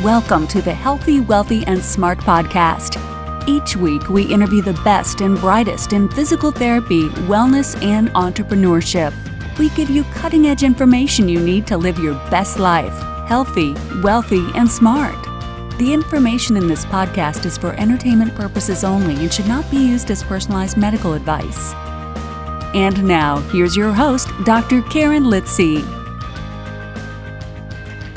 Welcome to the Healthy, Wealthy, and Smart podcast. Each week, we interview the best and brightest in physical therapy, wellness, and entrepreneurship. We give you cutting-edge information you need to live your best life, healthy, wealthy, and smart. The information in this podcast is for entertainment purposes only and should not be used as personalized medical advice. And now, here's your host, Dr. Karen Litzy.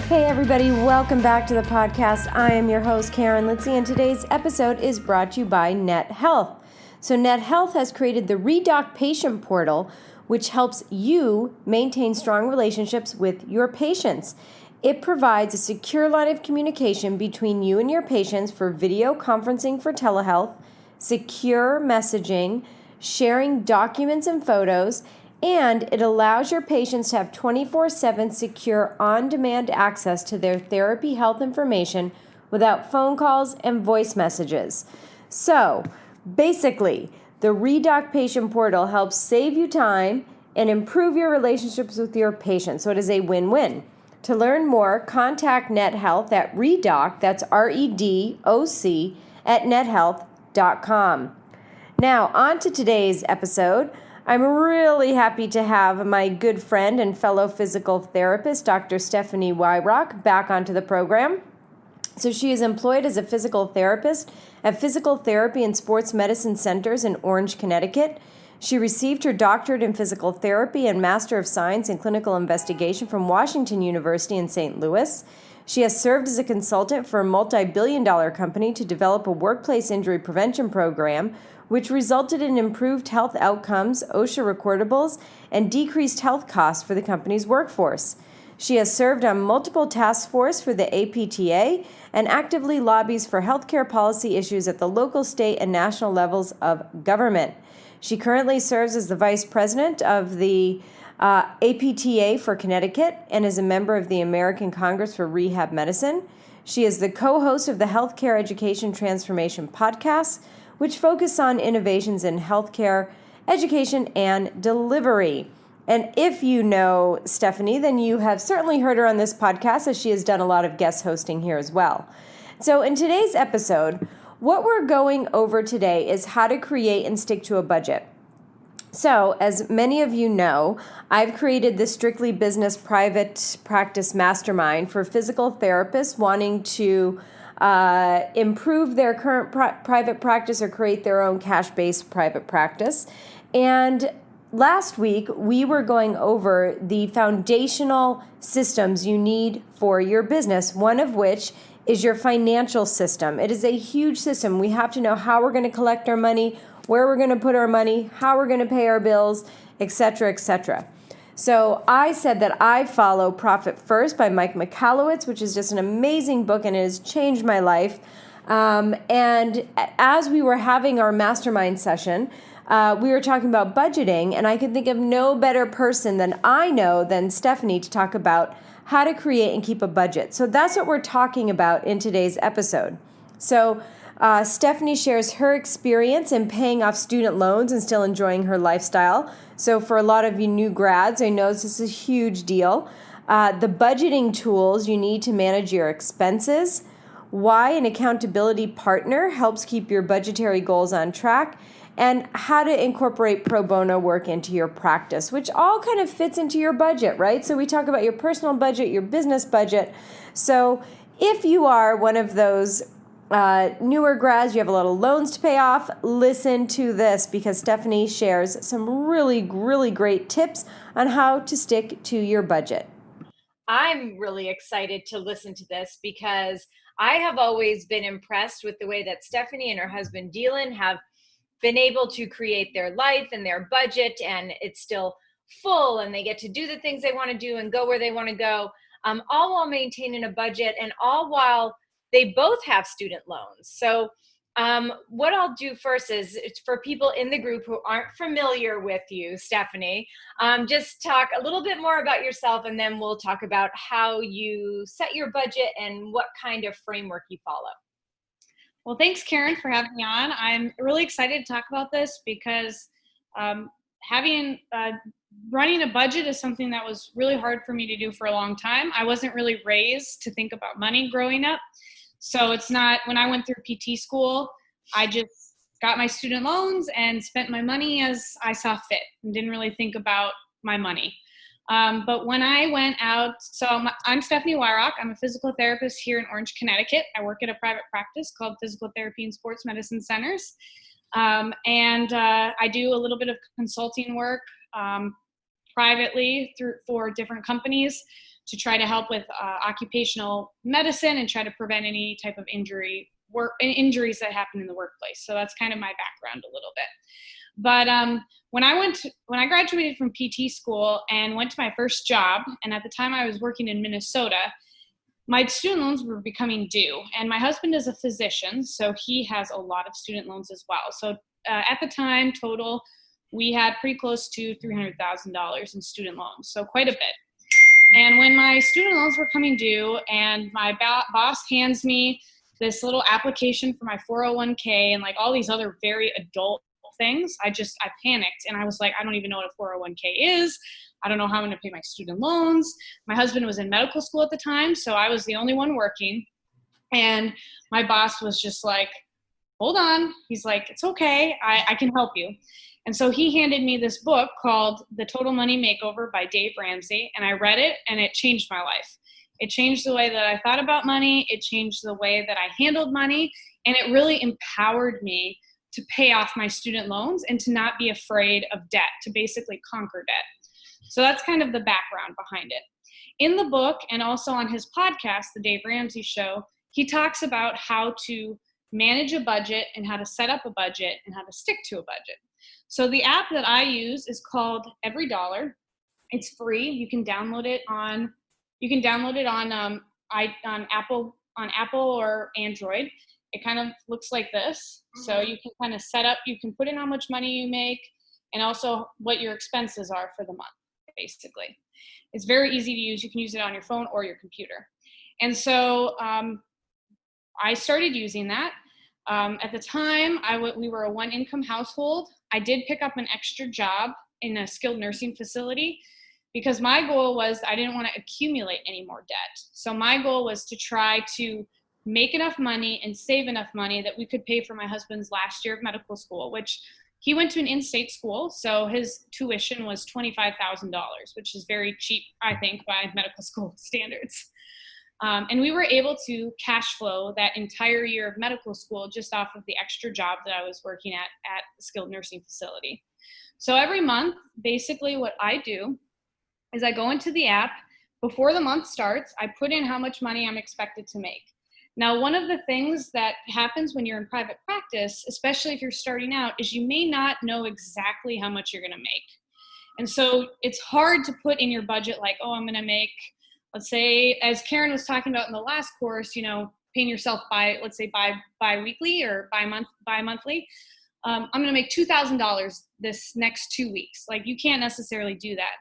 Hey everybody, welcome back to the podcast. I am your host, Karen Litzy, and today's episode is brought to you by Net Health. So Net Health has created the Redoc Patient Portal, which helps you maintain strong relationships with your patients. It provides a secure line of communication between you and your patients for video conferencing for telehealth, secure messaging, sharing documents and photos, and it allows your patients to have 24/7 secure on-demand access to their therapy health information without phone calls and voice messages. So, basically, the Redoc Patient Portal helps save you time and improve your relationships with your patients. So it is a win-win. To learn more, contact Net Health at Redoc, that's REDOC, at nethealth.com. Now, on to today's episode. I'm really happy to have my good friend and fellow physical therapist, Dr. Stephanie Weyrauch, back onto the program. So she is employed as a physical therapist at Physical Therapy and Sports Medicine Centers in Orange, Connecticut. She received her doctorate in physical therapy and Master of Science in Clinical Investigation from Washington University in St. Louis. She has served as a consultant for a multi-billion-dollar company to develop a workplace injury prevention program, which resulted in improved health outcomes, OSHA recordables, and decreased health costs for the company's workforce. She has served on multiple task forces for the APTA and actively lobbies for healthcare policy issues at the local, state, and national levels of government. She currently serves as the vice president of the APTA for Connecticut and is a member of the American Congress for Rehab Medicine. She is the co-host of the Healthcare Education Transformation podcast, which focus on innovations in healthcare, education, and delivery. And if you know Stephanie, then you have certainly heard her on this podcast, as she has done a lot of guest hosting here as well. So in today's episode, what we're going over today is how to create and stick to a budget. So, as many of you know, I've created the Strictly Business Private Practice Mastermind for physical therapists wanting to improve their current private practice or create their own cash-based private practice. And last week, we were going over the foundational systems you need for your business, one of which is your financial system. It is a huge system. We have to know how we're going to collect our money, where we're going to put our money, how we're going to pay our bills, etc., etc. So I said that I follow Profit First by Mike Michalowicz, which is just an amazing book and it has changed my life. And as we were having our mastermind session, we were talking about budgeting, and I could think of no better person than Stephanie to talk about how to create and keep a budget. So that's what we're talking about in today's episode. So Stephanie shares her experience in paying off student loans and still enjoying her lifestyle. So for a lot of you new grads, I know this is a huge deal. The budgeting tools you need to manage your expenses, why an accountability partner helps keep your budgetary goals on track, and how to incorporate pro bono work into your practice, which all kind of fits into your budget, right? So we talk about your personal budget, your business budget. So if you are one of those newer grads, you have a lot of loans to pay off, listen to this because Stephanie shares some really, really great tips on how to stick to your budget. I'm really excited to listen to this because I have always been impressed with the way that Stephanie and her husband Dylan have been able to create their life and their budget, and it's still full and they get to do the things they want to do and go where they want to go, all while maintaining a budget and all while they both have student loans. So what I'll do first is, it's for people in the group who aren't familiar with you, Stephanie, just talk a little bit more about yourself, and then we'll talk about how you set your budget and what kind of framework you follow. Well, thanks, Karen, for having me on. I'm really excited to talk about this because having running a budget is something that was really hard for me to do for a long time. I wasn't really raised to think about money growing up. So it's not, when I went through PT school, I just got my student loans and spent my money as I saw fit and didn't really think about my money. But when I went out, so I'm Stephanie Weyrauch. I'm a physical therapist here in Orange, Connecticut. I work at a private practice called Physical Therapy and Sports Medicine Centers. I do a little bit of consulting work privately for different companies to try to help with occupational medicine and try to prevent any type of injuries that happen in the workplace. So that's kind of my background a little bit. But when I graduated from PT school and went to my first job, and at the time I was working in Minnesota, my student loans were becoming due. And my husband is a physician, so he has a lot of student loans as well. So at the time, total, we had pretty close to $300,000 in student loans, so quite a bit. And when my student loans were coming due and my boss hands me this little application for my 401k and like all these other very adult things, I panicked and I was like, I don't even know what a 401k is. I don't know how I'm going to pay my student loans. My husband was in medical school at the time, so I was the only one working. And my boss was just like, hold on. He's like, it's okay. I can help you. And so he handed me this book called The Total Money Makeover by Dave Ramsey. And I read it and it changed my life. It changed the way that I thought about money. It changed the way that I handled money. And it really empowered me to pay off my student loans and to not be afraid of debt, to basically conquer debt. So that's kind of the background behind it. In the book and also on his podcast, The Dave Ramsey Show, he talks about how to manage a budget and how to set up a budget and how to stick to a budget. So the app that I use is called Every Dollar. It's free. You can download it on Apple or Android. It kind of looks like this. So you can kind of set up, you can put in how much money you make and also what your expenses are for the month, basically. It's very easy to use. You can use it on your phone or your computer. And so I started using that. At the time, we were a one-income household. I did pick up an extra job in a skilled nursing facility because my goal was I didn't want to accumulate any more debt. So my goal was to try to make enough money and save enough money that we could pay for my husband's last year of medical school, which he went to an in-state school. So his tuition was $25,000, which is very cheap, I think, by medical school standards. And we were able to cash flow that entire year of medical school just off of the extra job that I was working at the skilled nursing facility. So every month, basically what I do is I go into the app. Before the month starts, I put in how much money I'm expected to make. Now, one of the things that happens when you're in private practice, especially if you're starting out, is you may not know exactly how much you're going to make. And so it's hard to put in your budget like, oh, I'm going to make, let's say, as Karen was talking about in the last course, paying yourself bi-weekly or bi-monthly. I'm going to make $2,000 this next 2 weeks. Like, you can't necessarily do that.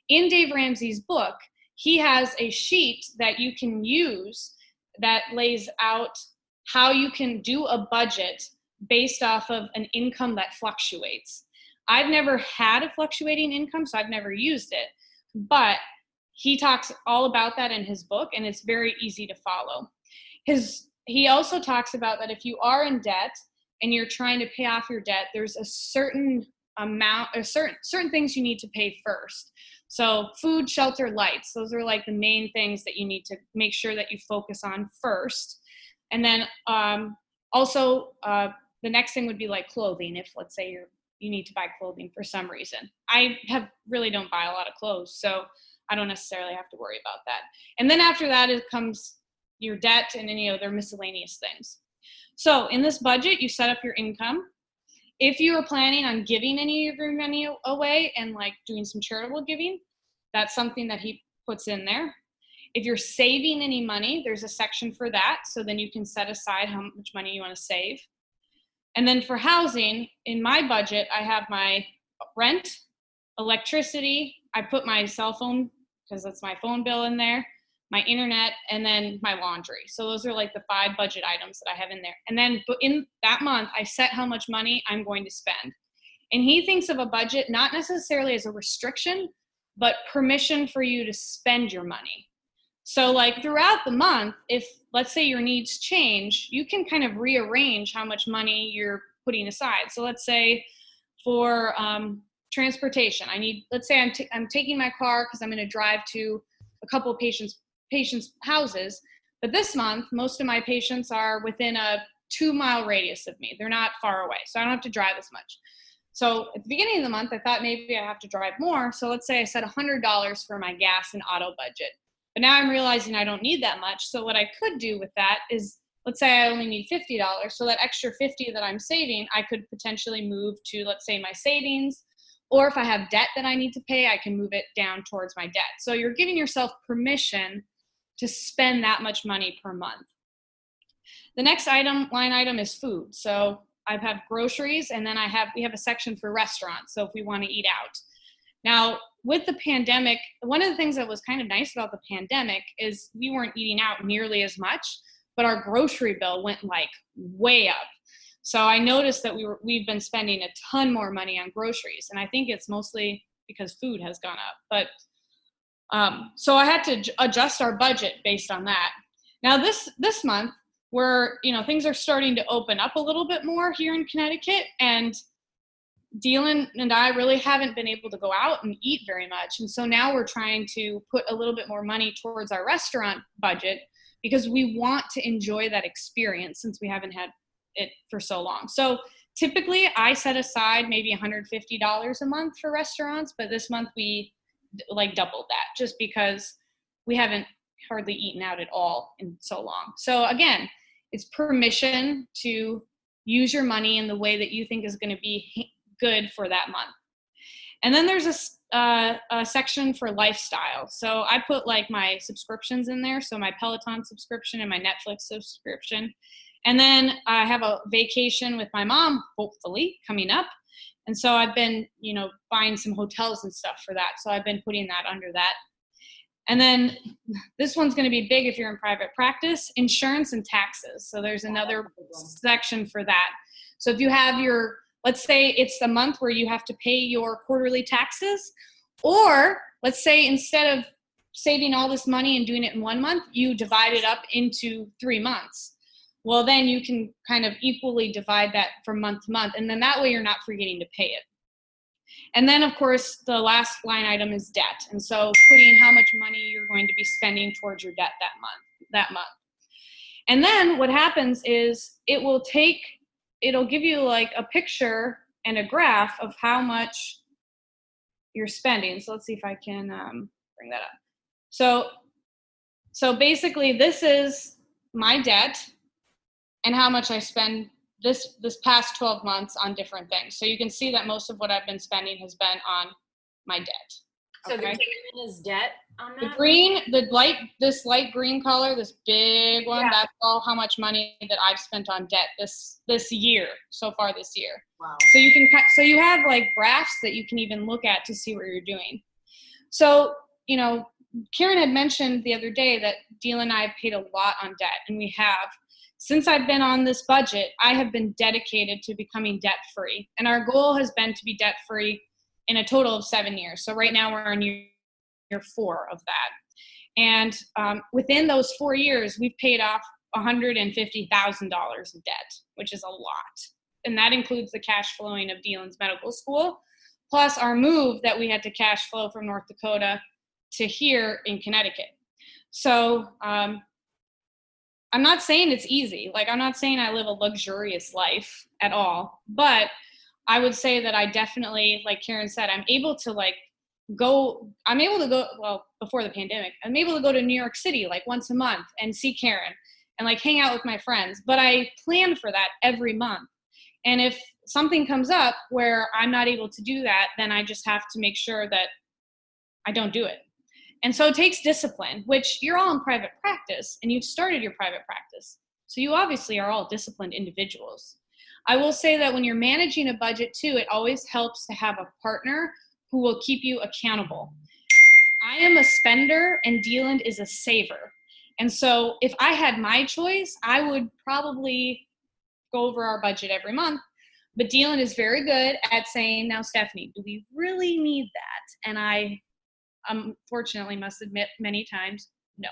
In Dave Ramsey's book, he has a sheet that you can use that lays out how you can do a budget based off of an income that fluctuates. I've never had a fluctuating income, so I've never used it, but he talks all about that in his book, and it's very easy to follow. He also talks about that if you are in debt and you're trying to pay off your debt, there's a certain amount or certain things you need to pay first. So food, shelter, lights, those are like the main things that you need to make sure that you focus on first. And then also the next thing would be like clothing. If let's say you need to buy clothing for some reason. I really don't buy a lot of clothes, so I don't necessarily have to worry about that. And then after that, it comes your debt and any other miscellaneous things. So in this budget, you set up your income. If you are planning on giving any of your money away and like doing some charitable giving, that's something that he puts in there. If you're saving any money, there's a section for that. So then you can set aside how much money you want to save. And then for housing, in my budget, I have my rent, electricity. I put my cell phone, because that's my phone bill in there, my internet, and then my laundry. So those are like the 5 budget items that I have in there. And then in that month, I set how much money I'm going to spend. And he thinks of a budget not necessarily as a restriction, but permission for you to spend your money. So like throughout the month, if let's say your needs change, you can kind of rearrange how much money you're putting aside. So let's say for transportation, let's say I'm taking my car because I'm going to drive to a couple of patients' houses. But this month, most of my patients are within a 2-mile radius of me. They're not far away, so I don't have to drive as much. So at the beginning of the month, I thought maybe I have to drive more. So let's say I set $100 for my gas and auto budget. But now I'm realizing I don't need that much. So what I could do with that is, let's say I only need $50. So that extra $50 that I'm saving, I could potentially move to, let's say, my savings. Or if I have debt that I need to pay, I can move it down towards my debt. So you're giving yourself permission to spend that much money per month. The next line item is food. So I have groceries, and then we have a section for restaurants. So if we want to eat out. Now, with the pandemic, one of the things that was kind of nice about the pandemic is we weren't eating out nearly as much, but our grocery bill went like way up. So I noticed that we've been spending a ton more money on groceries, and I think it's mostly because food has gone up. But so I had to adjust our budget based on that. Now this month, things are starting to open up a little bit more here in Connecticut, and Dylan and I really haven't been able to go out and eat very much. And so now we're trying to put a little bit more money towards our restaurant budget because we want to enjoy that experience since we haven't had it for so long. So typically I set aside maybe $150 a month for restaurants, but this month we like doubled that just because we haven't hardly eaten out at all in so long. So again, it's permission to use your money in the way that you think is going to be good for that month. And then there's a section for lifestyle. So I put like my subscriptions in there. So my Peloton subscription and my Netflix subscription. And then I have a vacation with my mom, hopefully coming up. And so I've been, buying some hotels and stuff for that. So I've been putting that under that. And then this one's going to be big if you're in private practice, insurance and taxes. So there's another section for that. So if you have let's say it's the month where you have to pay your quarterly taxes, or let's say instead of saving all this money and doing it in 1 month, you divide it up into 3 months. Well, then you can kind of equally divide that from month to month. And then that way you're not forgetting to pay it. And then, of course, the last line item is debt. And so putting how much money you're going to be spending towards your debt that month. And then what happens is it'll give you like a picture and a graph of how much you're spending. So let's see if I can bring that up. So basically this is my debt and how much I spend this past 12 months on different things. So you can see that most of what I've been spending has been on my debt. So the green is debt on that? The green, this light green color, this big one, that's all how much money that I've spent on debt this year, so far this year. Wow. So you have like graphs that you can even look at to see what you're doing. So, Karen had mentioned the other day that Dylan and I have paid a lot on debt, and we have. Since I've been on this budget, I have been dedicated to becoming debt-free. And our goal has been to be debt-free in a total of 7 years. So right now we're on year 4 of that. And within those 4 years, we've paid off $150,000 of debt, which is a lot. And that includes the cash flowing of Dylan's medical school, plus our move that we had to cash flow from North Dakota to here in Connecticut. So I'm not saying it's easy. Like, I'm not saying I live a luxurious life at all, but I would say that I definitely, like Karen said, I'm able to go, well, before the pandemic, I'm able to go to New York City like once a month and see Karen and like hang out with my friends. But I plan for that every month. And if something comes up where I'm not able to do that, then I just have to make sure that I don't do it. And so it takes discipline, which you're all in private practice and you've started your private practice. So you obviously are all disciplined individuals. I will say that when you're managing a budget too, it always helps to have a partner who will keep you accountable. I am a spender and Dylan is a saver. And so if I had my choice, I would probably go over our budget every month. But Dylan is very good at saying, now, Stephanie, do we really need that? And I unfortunately must admit many times, no.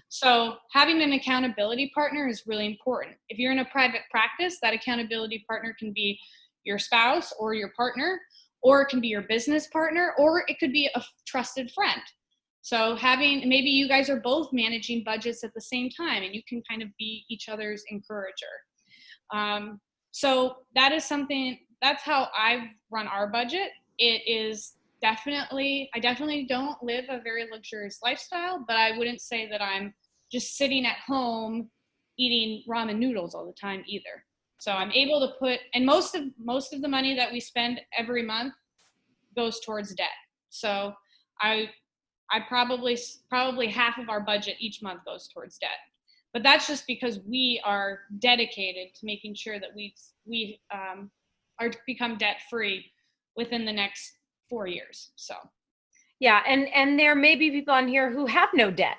So having an accountability partner is really important. If you're in a private practice, that accountability partner can be your spouse or your partner, or it can be your business partner, or it could be a trusted friend. So maybe you guys are both managing budgets at the same time, and you can kind of be each other's encourager. So that is that's how I've run our budget. It is I definitely don't live a very luxurious lifestyle, but I wouldn't say that I'm just sitting at home eating ramen noodles all the time either. So I'm able to and most of the money that we spend every month goes towards debt. So I probably half of our budget each month goes towards debt. But that's just because we are dedicated to making sure that we are become debt free within the next 4 years. So yeah, and there may be people on here who have no debt,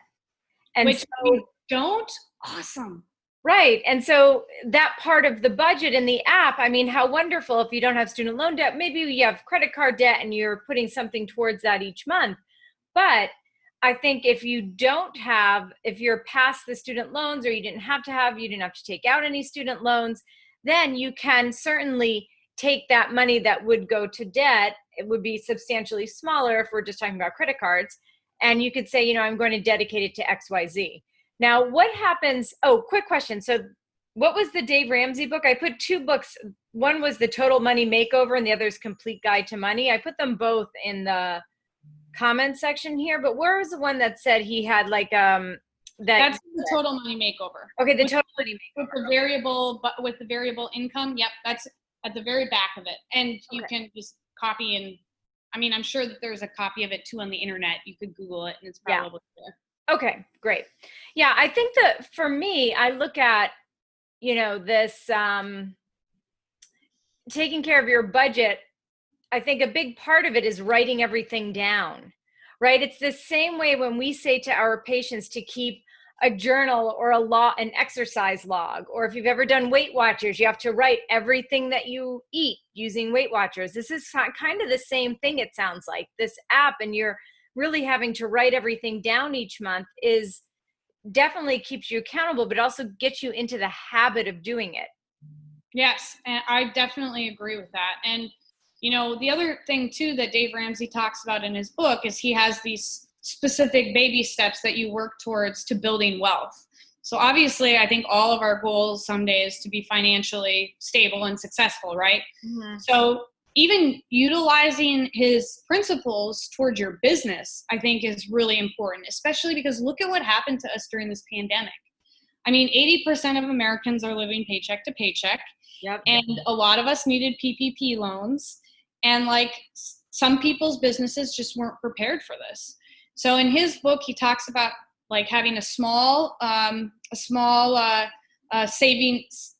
and which so we don't. Awesome. Right. And so that part of the budget in the app, I mean, how wonderful if you don't have student loan debt, maybe you have credit card debt and you're putting something towards that each month. But I think if you're past the student loans, or you didn't have to take out any student loans, then you can certainly take that money that would go to debt. It would be substantially smaller if we're just talking about credit cards. And you could say, I'm going to dedicate it to XYZ. Now, what happens? Oh, quick question. So what was the Dave Ramsey book? I put 2 books. One was The Total Money Makeover and the other is Complete Guide to Money. I put them both in the comment section here, but where was the one that said he had that's the Total Money Makeover. Okay, the Total Money Makeover. With the variable income. Yep, that's at the very back of it. And you can just copy, and I'm sure that there's a copy of it too on the internet. You could Google it and it's probably there. Okay, great. Yeah, I think that for me, I look at, this taking care of your budget. I think a big part of it is writing everything down, right? It's the same way when we say to our patients to keep a journal or an exercise log, or if you've ever done Weight Watchers, you have to write everything that you eat using Weight Watchers. This is kind of the same thing, it sounds like. This app, and you're really having to write everything down each month, is definitely keeps you accountable, but also gets you into the habit of doing it. Yes, and I definitely agree with that. And the other thing too that Dave Ramsey talks about in his book is he has these specific baby steps that you work towards to building wealth. So obviously, I think all of our goals someday is to be financially stable and successful, right? Mm-hmm. So even utilizing his principles towards your business, I think, is really important, especially because look at what happened to us during this pandemic. 80% of Americans are living paycheck to paycheck. Yep. And a lot of us needed PPP loans. And some people's businesses just weren't prepared for this. So in his book, he talks about having a small savings,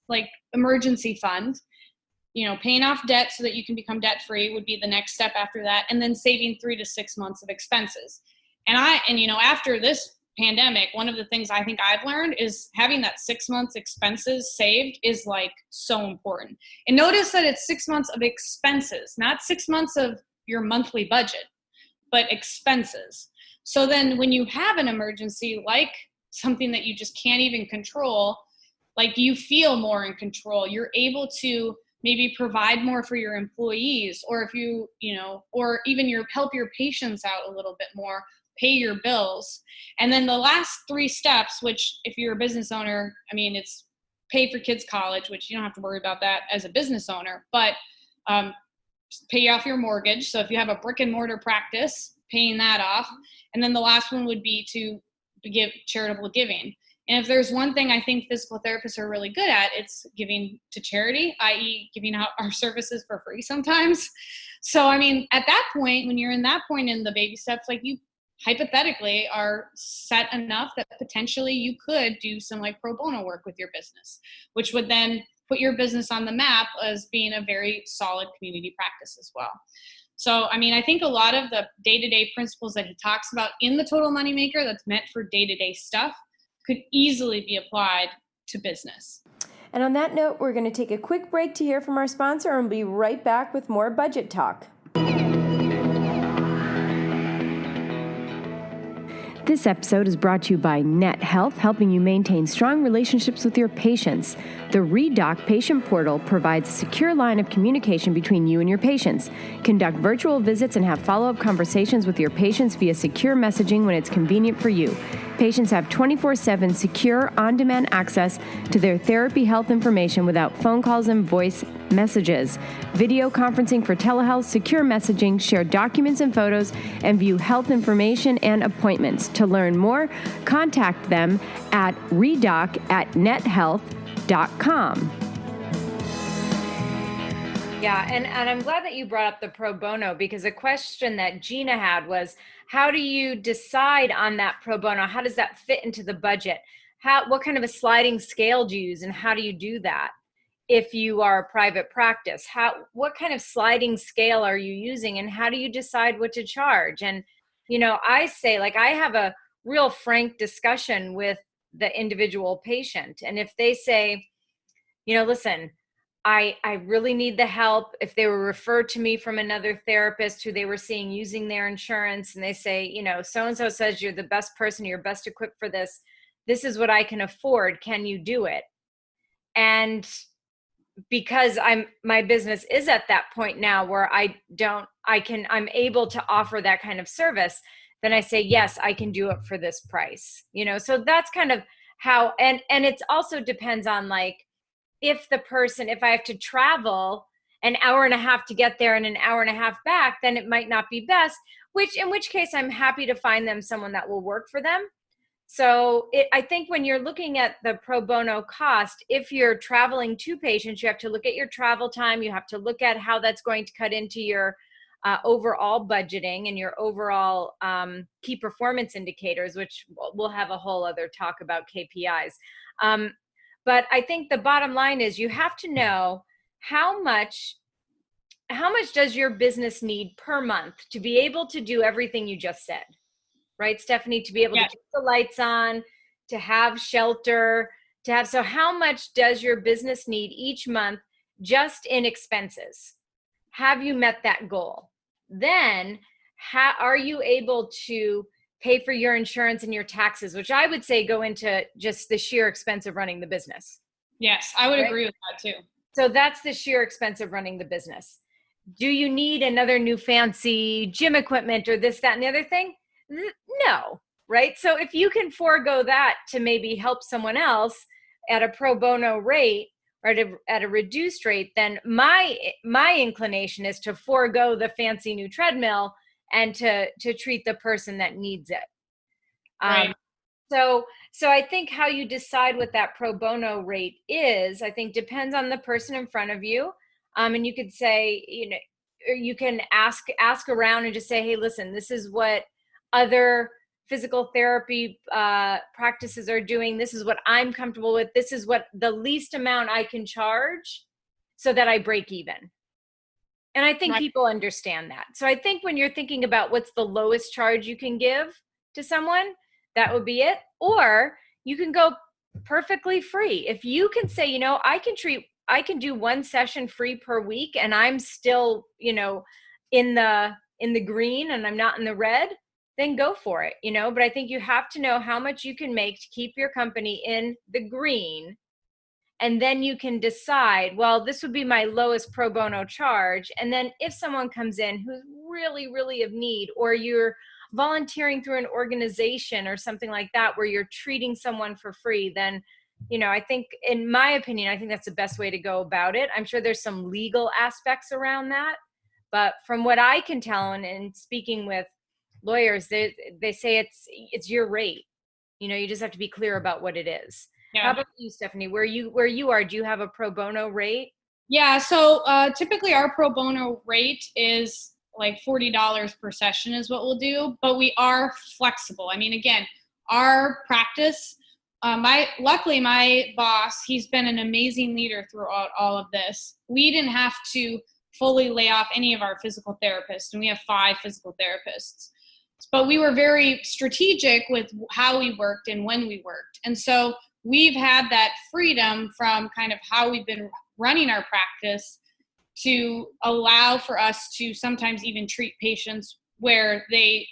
emergency fund, paying off debt so that you can become debt free would be the next step after that. And then saving 3 to 6 months of expenses. And after this pandemic, one of the things I think I've learned is having that 6 months expenses saved is so important. And notice that it's 6 months of expenses, not 6 months of your monthly budget, but expenses. So then when you have an emergency, something that you just can't even control, you feel more in control. You're able to maybe provide more for your employees, or if or even help your patients out a little bit more, pay your bills. And then the last 3 steps, which if you're a business owner, it's pay for kids' college, which you don't have to worry about that as a business owner, but pay off your mortgage. So if you have a brick and mortar practice, paying that off. And then the last one would be to give charitable giving. And if there's one thing I think physical therapists are really good at, it's giving to charity, i.e. giving out our services for free sometimes. So, at that point, when you're in that point in the baby steps, you hypothetically are set enough that potentially you could do some pro bono work with your business, which would then put your business on the map as being a very solid community practice as well. So, I think a lot of the day-to-day principles that he talks about in the Total Money Maker that's meant for day-to-day stuff could easily be applied to business. And on that note, we're going to take a quick break to hear from our sponsor and be right back with more budget talk. This episode is brought to you by Net Health, helping you maintain strong relationships with your patients. The ReDoc Patient Portal provides a secure line of communication between you and your patients. Conduct virtual visits and have follow-up conversations with your patients via secure messaging when it's convenient for you. Patients have 24/7 secure, on-demand access to their therapy health information without phone calls and voice messages. Video conferencing for telehealth, secure messaging, share documents and photos, and view health information and appointments. To learn more, contact them at redoc@nethealth.com. Yeah, and I'm glad that you brought up the pro bono, because a question that Gina had was, how do you decide on that pro bono? How does that fit into the budget? What kind of a sliding scale do you use, and how do you do that if you are a private practice? What kind of sliding scale are you using, and how do you decide what to charge? And, I say, I have a real frank discussion with the individual patient. And if they say, listen, I really need the help. If they were referred to me from another therapist who they were seeing using their insurance, and they say, so-and-so says you're the best person, you're best equipped for this. This is what I can afford. Can you do it? And because my business is at that point now where I'm able to offer that kind of service, then I say, yes, I can do it for this price. So that's kind of how, and it also depends on if I have to travel an hour and a half to get there and an hour and a half back, then it might not be best, in which case I'm happy to find them someone that will work for them. So I think when you're looking at the pro bono cost, if you're traveling to patients, you have to look at your travel time. You have to look at how that's going to cut into your overall budgeting and your overall key performance indicators, which we'll have a whole other talk about KPIs. But I think the bottom line is you have to know how much does your business need per month to be able to do everything you just said, right, Stephanie? To be able to keep the lights on, to have shelter, so how much does your business need each month just in expenses? Have you met that goal? Then are you able to pay for your insurance and your taxes, which I would say go into just the sheer expense of running the business. Yes, I would agree with that too. So that's the sheer expense of running the business. Do you need another new fancy gym equipment or this, that, and the other thing? No, right? So if you can forego that to maybe help someone else at a pro bono rate or at a reduced rate, then my inclination is to forego the fancy new treadmill and to treat the person that needs it. Right. So I think how you decide what that pro bono rate is, I think depends on the person in front of you. And you could say, or you can ask around and just say, hey, listen, this is what other physical therapy practices are doing. This is what I'm comfortable with. This is what the least amount I can charge so that I break even. And I think people understand that. So I think when you're thinking about what's the lowest charge you can give to someone, that would be it. Or you can go perfectly free. If you can say, I can do one session free per week and I'm still, in the green and I'm not in the red, then go for it, But I think you have to know how much you can make to keep your company in the green. And then you can decide, well, this would be my lowest pro bono charge. And then if someone comes in who's really, really of need, or you're volunteering through an organization or something like that, where you're treating someone for free, then, I think, in my opinion, I think that's the best way to go about it. I'm sure there's some legal aspects around that. But from what I can tell, and speaking with lawyers, they say it's your rate. You just have to be clear about what it is. Yeah. How about you, Stephanie? Where you are, do you have a pro bono rate? Yeah. So typically our pro bono rate is like $40 per session is what we'll do, but we are flexible. I mean, again, our practice, luckily my boss, he's been an amazing leader throughout all of this. We didn't have to fully lay off any of our physical therapists, and we have 5 physical therapists. But we were very strategic with how we worked and when we worked. And so we've had that freedom from kind of how we've been running our practice to allow for us to sometimes even treat patients where they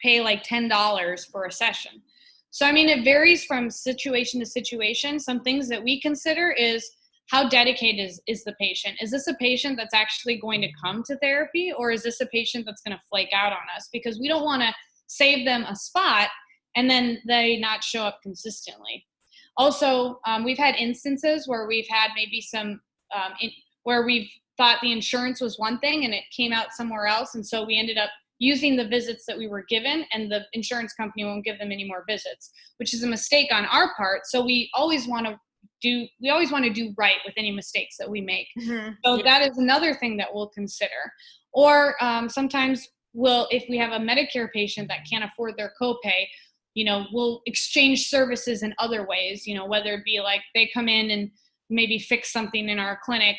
pay like $10 for a session. So, I mean, it varies from situation to situation. Some things that we consider is how dedicated is the patient? Is this a patient that's actually going to come to therapy, or is this a patient that's going to flake out on us? Because we don't want to save them a spot and then they not show up consistently. Also, we've had instances where we've had maybe some, where we've thought the insurance was one thing and it came out somewhere else. And so we ended up using the visits that we were given, and the insurance company won't give them any more visits, which is a mistake on our part. So we always want to do right with any mistakes that we make. Mm-hmm. So that is another thing that we'll consider. Or sometimes if we have a Medicare patient that can't afford their copay, we'll exchange services in other ways, whether it be like they come in and maybe fix something in our clinic,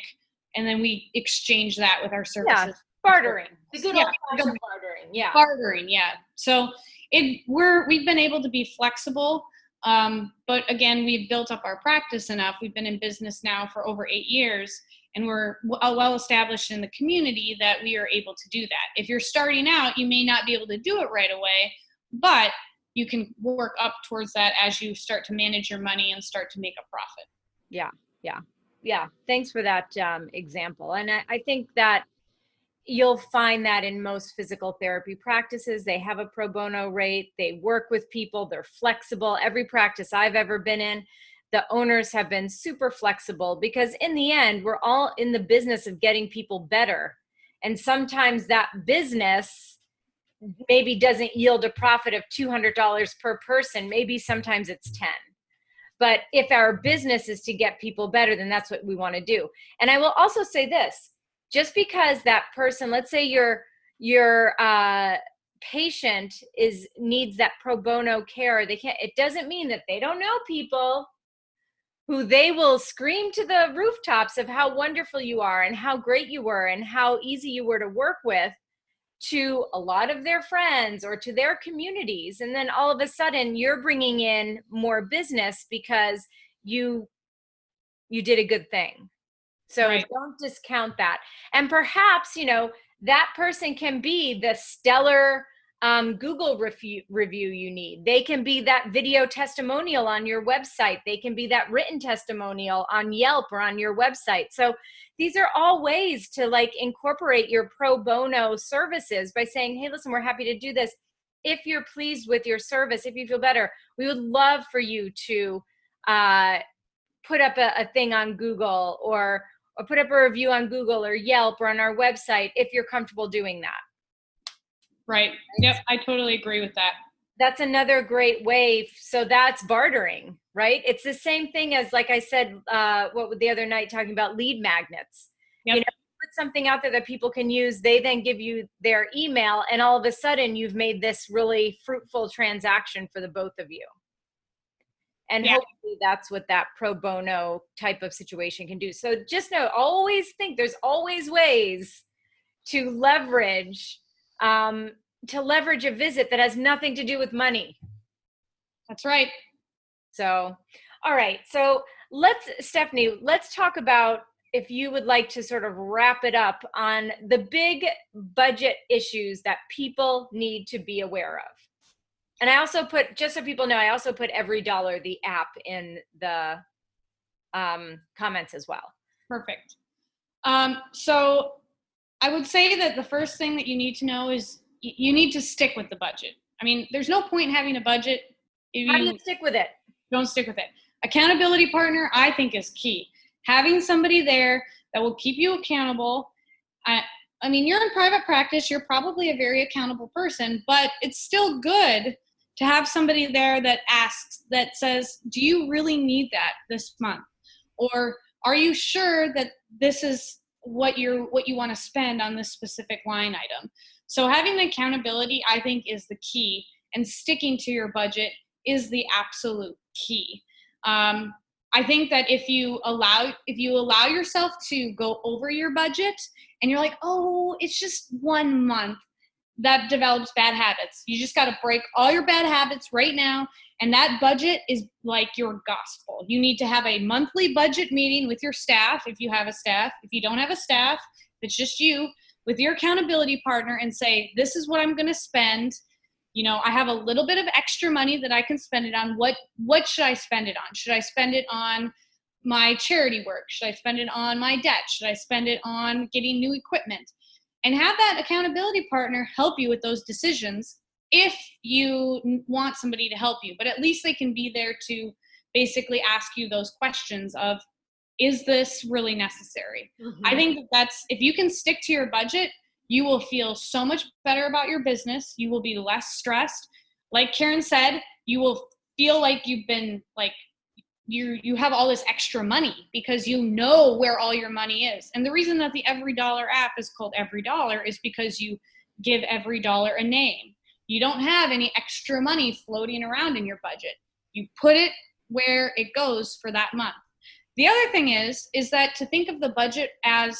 and then we exchange that with our services. Yeah, bartering. The good old-fashioned bartering. Yeah. Bartering, yeah. So we've been able to be flexible, but again, we've built up our practice enough. We've been in business now for over 8 years, and we're well established in the community that we are able to do that. If you're starting out, you may not be able to do it right away, but you can work up towards that as you start to manage your money and start to make a profit. Yeah. Thanks for that example. And I think that you'll find that in most physical therapy practices, they have a pro bono rate, they work with people, they're flexible. Every practice I've ever been in, the owners have been super flexible, because in the end, we're all in the business of getting people better. And sometimes that business maybe doesn't yield a profit of $200 per person. Maybe sometimes it's 10. But if our business is to get people better, then that's what we want to do. And I will also say this, just because that person, let's say your patient needs that pro bono care, it doesn't mean that they don't know people who they will scream to the rooftops of how wonderful you are and how great you were and how easy you were to work with, to a lot of their friends or to their communities. And then all of a sudden you're bringing in more business because you did a good thing. So Right. Don't discount that. And perhaps, that person can be the stellar Google review you need. They can be that video testimonial on your website. They can be that written testimonial on Yelp or on your website. So these are all ways to incorporate your pro bono services by saying, hey, listen, we're happy to do this. If you're pleased with your service, if you feel better, we would love for you to put up a thing on Google or put up a review on Google or Yelp or on our website if you're comfortable doing that. Right. Yep. I totally agree with that. That's another great way. So that's bartering, right? It's the same thing as, like I said, the other night talking about lead magnets. Yep. Put something out there that people can use. They then give you their email, and all of a sudden you've made this really fruitful transaction for the both of you. And hopefully that's what that pro bono type of situation can do. So just always think there's always ways to leverage a visit that has nothing to do with money. That's right. So, all right. So Stephanie, let's talk about, if you would like to sort of wrap it up on the big budget issues that people need to be aware of. And I also put, just so people know, I also put Every Dollar, the app, in the comments as well. Perfect. So I would say that the first thing that you need to know is you need to stick with the budget. I mean, there's no point in having a budget if How do you stick with it? Don't stick with it. Accountability partner, I think, is key. Having somebody there that will keep you accountable. I mean, you're in private practice, you're probably a very accountable person, but it's still good to have somebody there that says, do you really need that this month? Or are you sure that this is what you want to spend on this specific line item? So having accountability, I think, is the key, and sticking to your budget is the absolute key. I think that if you allow yourself to go over your budget and you're like, oh, it's just 1 month, that develops bad habits. You just got to break all your bad habits right now. And that budget is like your gospel. You need to have a monthly budget meeting with your staff, if you have a staff. If you don't have a staff, if it's just you, with your accountability partner, and say, this is what I'm going to spend. You know, I have a little bit of extra money that I can spend it on. What should I spend it on? Should I spend it on my charity work? Should I spend it on my debt? Should I spend it on getting new equipment? And have that accountability partner help you with those decisions if you want somebody to help you. But at least they can be there to basically ask you those questions of, is this really necessary? Mm-hmm. I think that's, if you can stick to your budget, you will feel so much better about your business. You will be less stressed. Like Karen said, you will feel like you've been like, you have all this extra money because you know where all your money is. And the reason that the Every Dollar app is called Every Dollar is because you give every dollar a name. You don't have any extra money floating around in your budget. You put it where it goes for that month. The other thing is that to think of the budget as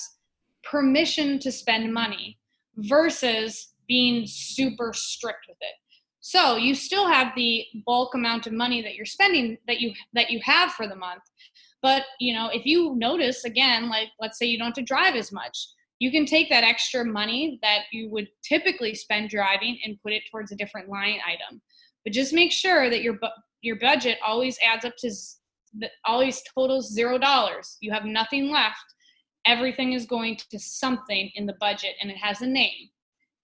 permission to spend money versus being super strict with it. So you still have the bulk amount of money that you're spending that you have for the month. But, you know, if you notice, again, like let's say you don't have to drive as much, you can take that extra money that you would typically spend driving and put it towards a different line item. But just make sure that your budget always adds up to, always totals $0. You have nothing left. Everything is going to something in the budget, and it has a name.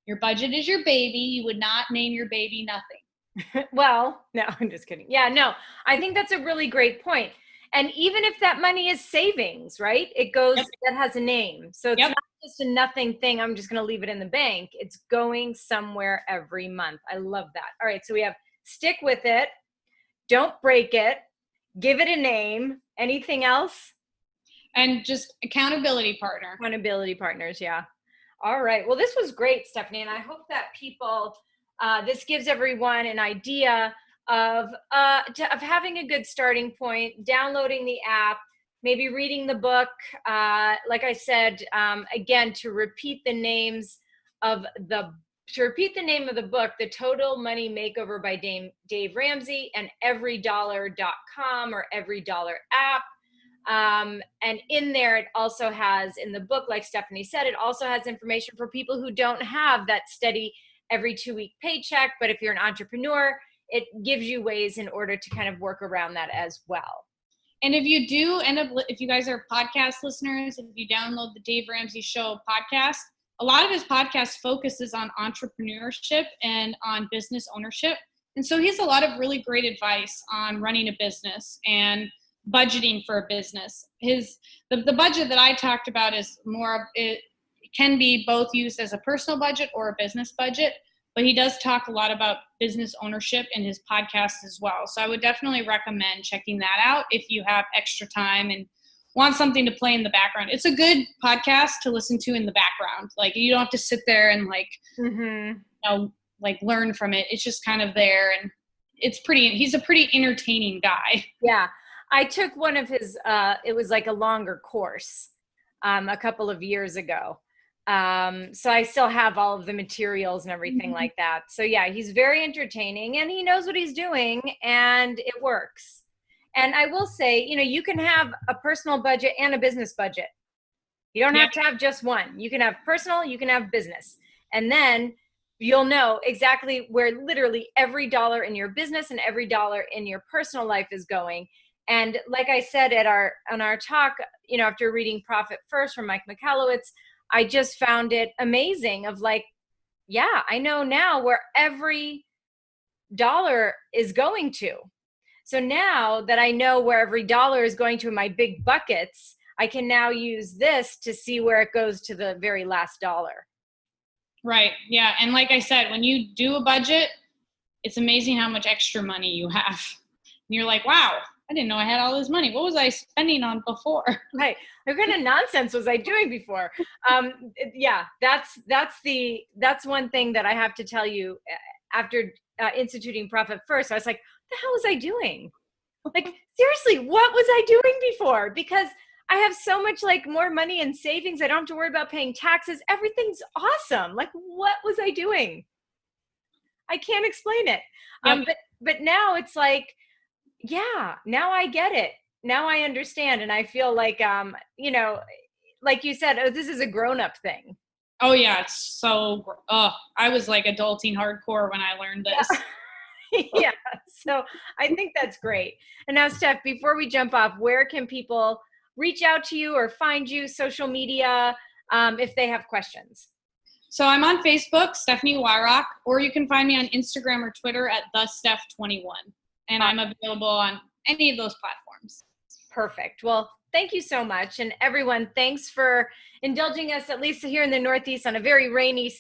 Your budget is your baby. You would not name your baby nothing. Well, no, I'm just kidding. Yeah, no, I think that's a really great point. And even if that money is savings, right? It goes, that has a name. So it's not just a nothing thing. I'm just going to leave it in the bank. It's going somewhere every month. I love that. All right. So we have stick with it. Don't break it. Give it a name. Anything else? And just accountability partner. Accountability partners. Yeah. All right. Well, this was great, Stephanie. And I hope that people, this gives everyone an idea of having a good starting point, downloading the app, maybe reading the book. Like I said, again, to repeat the name of the book, The Total Money Makeover by Dave Ramsey, and everydollar.com or Every Dollar app. And in there, it also has, in the book, like Stephanie said, it also has information for people who don't have that steady every 2-week paycheck. But if you're an entrepreneur, it gives you ways in order to kind of work around that as well. And if you do end up, if you guys are podcast listeners, if you download the Dave Ramsey Show podcast, a lot of his podcast focuses on entrepreneurship and on business ownership. And so he has a lot of really great advice on running a business and budgeting for a business. The budget that I talked about is more of, it can be both used as a personal budget or a business budget, but he does talk a lot about business ownership in his podcast as well. So I would definitely recommend checking that out if you have extra time and want something to play in the background. It's a good podcast to listen to in the background. Like, you don't have to sit there and learn from it. It's just kind of there, and he's a pretty entertaining guy. Yeah. I took one of his, it was like a longer course a couple of years ago. So I still have all of the materials and everything like that. So yeah, he's very entertaining and he knows what he's doing and it works. And I will say, you can have a personal budget and a business budget. You don't have to have just one. You can have personal, you can have business. And then you'll know exactly where literally every dollar in your business and every dollar in your personal life is going. And like I said on our talk, after reading Profit First from Mike Michalowicz, I just found it amazing of like, yeah, I know now where every dollar is going to. So now that I know where every dollar is going to in my big buckets, I can now use this to see where it goes to the very last dollar. Right. Yeah. And like I said, when you do a budget, it's amazing how much extra money you have. And you're like, wow, I didn't know I had all this money. What was I spending on before? Right. What kind of nonsense was I doing before? Yeah, that's one thing that I have to tell you after instituting Profit First. I was like, what the hell was I doing? Like, seriously, what was I doing before? Because I have so much like more money in savings. I don't have to worry about paying taxes. Everything's awesome. Like, what was I doing? I can't explain it. Yep. But now it's like, yeah, now I get it. Now I understand. And I feel like, like you said, oh, this is a grown-up thing. Oh yeah, it's so. I was like adulting hardcore when I learned this. Yeah, so I think that's great. And now, Steph, before we jump off, where can people reach out to you or find you, social media, if they have questions? So I'm on Facebook, Stephanie Weyrauch, or you can find me on Instagram or Twitter at thesteph21, and I'm available on any of those platforms. Perfect. Well, thank you so much. And everyone, thanks for indulging us, at least here in the Northeast, on a very rainy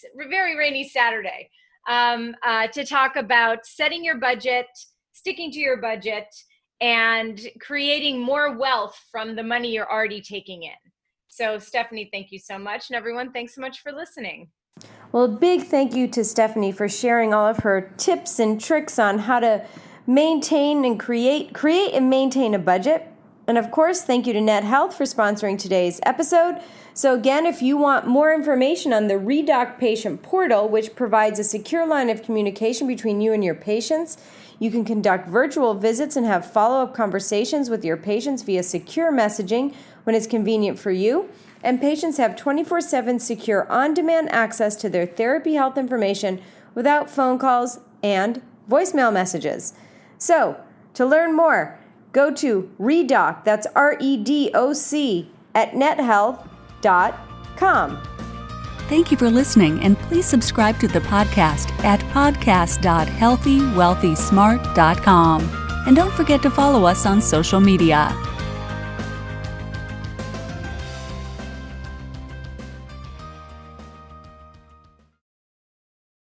Saturday, to talk about setting your budget, sticking to your budget, and creating more wealth from the money you're already taking in. So Stephanie, thank you so much. And everyone, thanks so much for listening. Well, a big thank you to Stephanie for sharing all of her tips and tricks on how to maintain and create and maintain a budget. And of course, thank you to Net Health for sponsoring today's episode. So again, if you want more information on the Redoc Patient Portal, which provides a secure line of communication between you and your patients, you can conduct virtual visits and have follow-up conversations with your patients via secure messaging when it's convenient for you. And patients have 24/7 secure on-demand access to their therapy health information without phone calls and voicemail messages. So, to learn more, go to Redoc, that's REDOC, at nethealth.com. Thank you for listening, and please subscribe to the podcast at podcast.healthywealthysmart.com. And don't forget to follow us on social media.